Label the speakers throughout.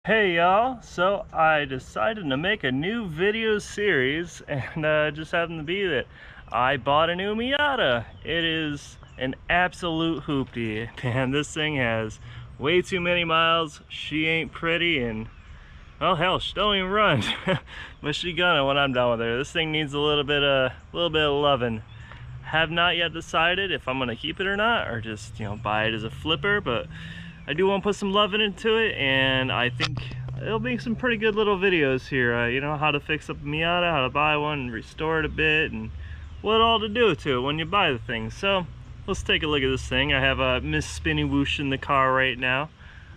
Speaker 1: Hey y'all, so I decided to make a new video series and just happened to be that I bought a new Miata. It is an absolute hoopty. Man, this thing has way too many miles. She ain't pretty and, well, hell, she don't even run. But she gonna when I'm done with her. This thing needs a little bit of loving. Have not yet decided if I'm gonna keep it or not, or just, buy it as a flipper, but I do want to put some loving into it, and I think it'll be some pretty good little videos here. How to fix up a Miata, how to buy one and restore it a bit, and what all to do to it when you buy the thing. So let's take a look at this thing. I have a Miss Spinny Whoosh in the car right now.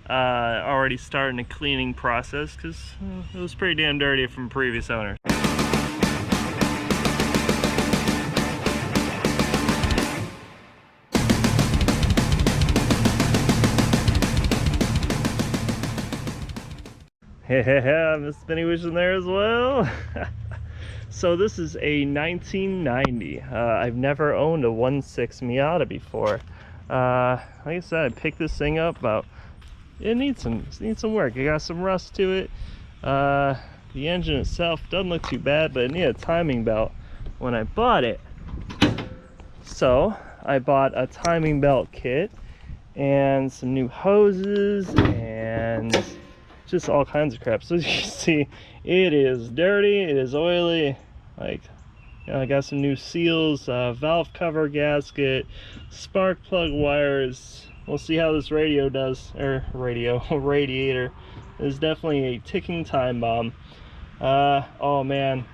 Speaker 1: Already starting a cleaning process because it was pretty damn dirty from previous owners. Yeah, Miss Spinny Whoosh in there as well. So this is a 1990. I've never owned a 1.6 Miata before. Like I said, I picked this thing up about. It needs some work. It got some rust to it. The engine itself doesn't look too bad, but it needed a timing belt when I bought it. So I bought a timing belt kit and some new hoses and just all kinds of crap. So as you can see, it is dirty, it is oily. I got some new seals, valve cover gasket, spark plug wires. We'll see how this radio does, or radiator is definitely a ticking time bomb. Oh man,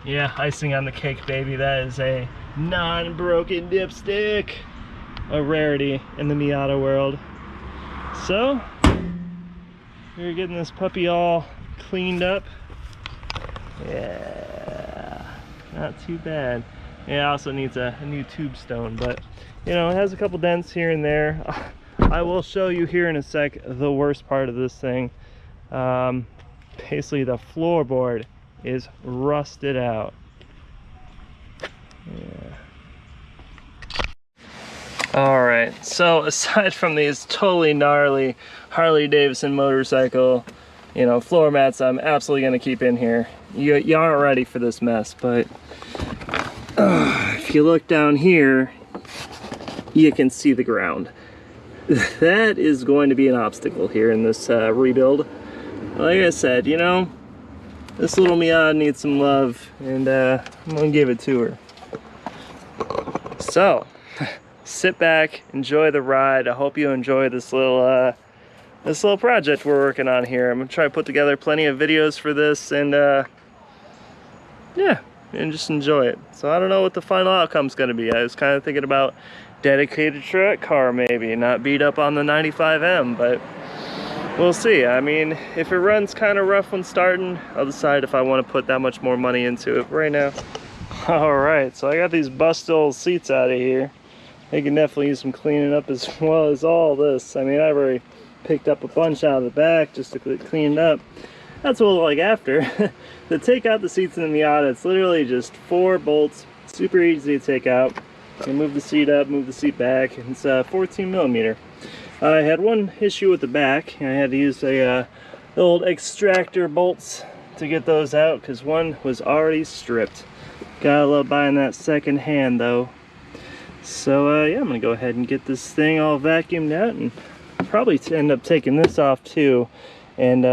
Speaker 1: yeah, icing on the cake, baby. That is a non-broken dipstick, a rarity in the Miata world. So we're getting this puppy all cleaned up. Yeah, not too bad. Yeah, it also needs a new tube stone, but it has a couple dents here and there. I will show you here in a sec the worst part of this thing. Basically the floorboard is rusted out. Yeah. Alright, so aside from these totally gnarly Harley Davidson motorcycle, floor mats I'm absolutely going to keep in here. You aren't ready for this mess, but if you look down here, you can see the ground. That is going to be an obstacle here in this rebuild. Like I said, this little Miata needs some love, and I'm going to give it to her. So sit back, enjoy the ride. I hope you enjoy this little project we're working on here. I'm gonna try to put together plenty of videos for this, and yeah, and just enjoy it. So I don't know what the final outcome's gonna be. I was kind of thinking about dedicated track car, maybe not beat up on the 95M, but we'll see. I mean, if it runs kind of rough when starting, I'll decide if I want to put that much more money into it right now. All right, so I got these busted old seats out of here. They can definitely use some cleaning up as well as all this. I mean, I've already picked up a bunch out of the back just to clean it up. That's what it looked like after. To take out the seats in the Miata, it's literally just 4 bolts, super easy to take out. You move the seat up, move the seat back, and it's 14 millimeter. I had one issue with the back. I had to use the old extractor bolts to get those out because one was already stripped. Gotta love buying that second hand though. So yeah, I'm gonna go ahead and get this thing all vacuumed out and probably end up taking this off too and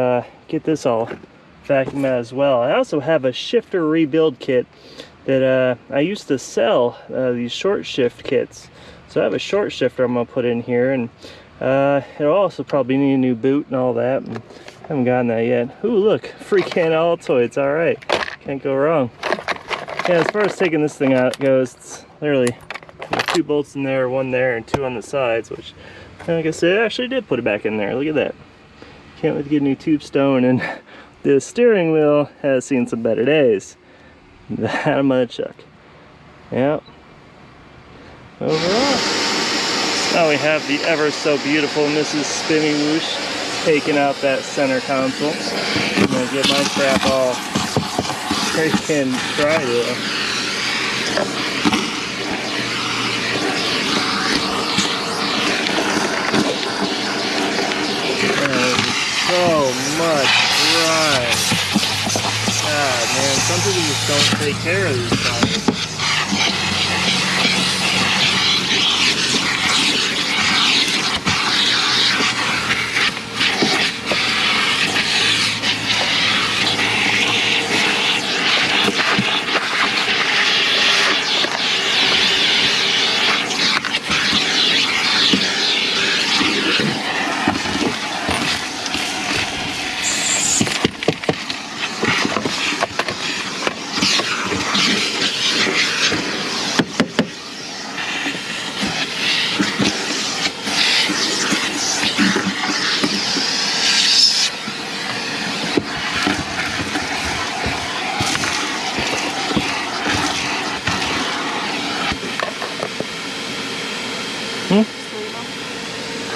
Speaker 1: get this all vacuumed out as well. I also have a shifter rebuild kit that I used to sell, these short shift kits. So I have a short shifter I'm gonna put in here, and it'll also probably need a new boot and all that, and I haven't gotten that yet. Ooh, look, free can of Altoids. All right, can't go wrong. Yeah, as far as taking this thing out goes, it's literally 2 bolts in there, 1 there, and 2 on the sides, which, like I said, I actually did put it back in there. Look at that. Can't wait to get a new tube stone, and the steering wheel has seen some better days. That I'm gonna chuck. Yep. Overall, now we have the ever so beautiful Mrs. Spinny Whoosh taking out that center console. I'm gonna get my crap all freaking dry there. Oh much drive. God, man, some people just don't take care of these tires.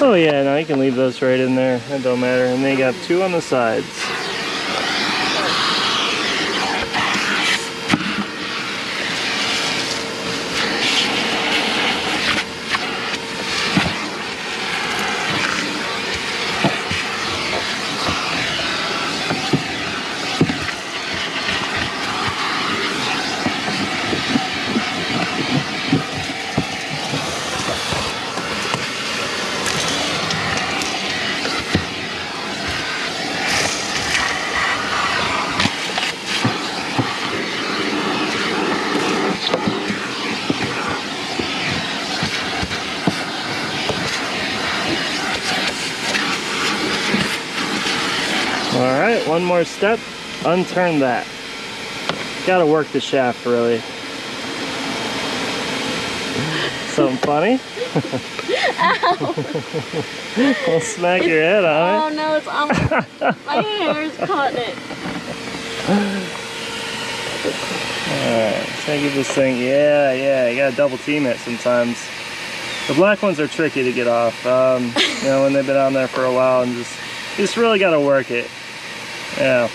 Speaker 1: Oh yeah, no, you can leave those right in there. It don't matter. And they got 2 on the sides. Alright, one more step. Unturn that. Gotta work the shaft, really. Something funny?
Speaker 2: Ow!
Speaker 1: I'll smack your head on it.
Speaker 2: Oh no, it's on my hair's caught in it.
Speaker 1: Alright, so I give this thing, yeah, you gotta double team it sometimes. The black ones are tricky to get off, you know, when they've been on there for a while, and you just really gotta work it. Yeah.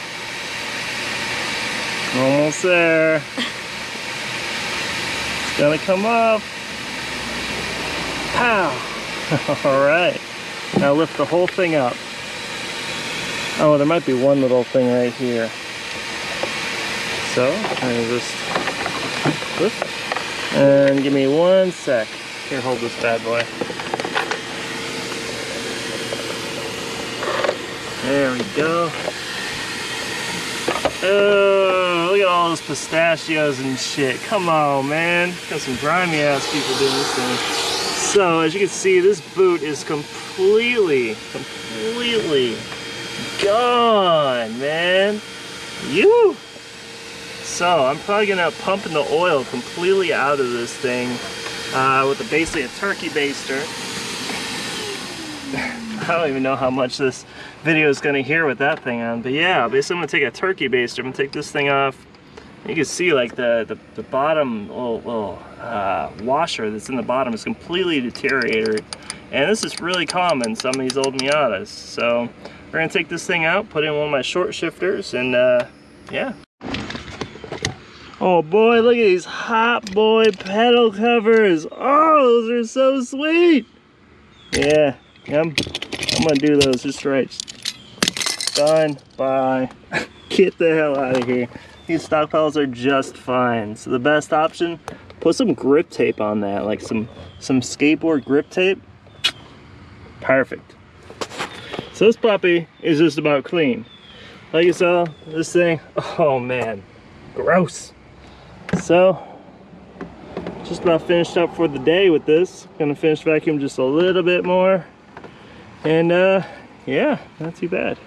Speaker 1: Almost there. It's gonna come up. Pow! Alright. Now lift the whole thing up. Oh, there might be one little thing right here. So, I just lift. And give me 1 sec. Here, hold this bad boy. There we go. Oh, look at all those pistachios and shit. Come on, man. Got some grimy ass people doing this thing. So, as you can see, this boot is completely gone, man. You. So, I'm probably gonna pump the oil completely out of this thing with basically a turkey baster. I don't even know how much this video is going to hear with that thing on, but yeah, basically I'm going to take a turkey baster. I'm going to take this thing off. You can see like the bottom little washer that's in the bottom is completely deteriorated, and this is really common in some of these old Miatas. So we're going to take this thing out, put in one of my short shifters, and yeah. Oh boy, look at these Hot Boy pedal covers. Oh, those are so sweet. Yeah, I'm gonna do those just right. Done. Bye. Get the hell out of here. These stock pedals are just fine. So the best option, put some grip tape on that, like some skateboard grip tape. Perfect. So this puppy is just about clean. Like you saw, this thing, oh man, gross. So, just about finished up for the day with this. Gonna finish vacuum just a little bit more. And yeah, not too bad.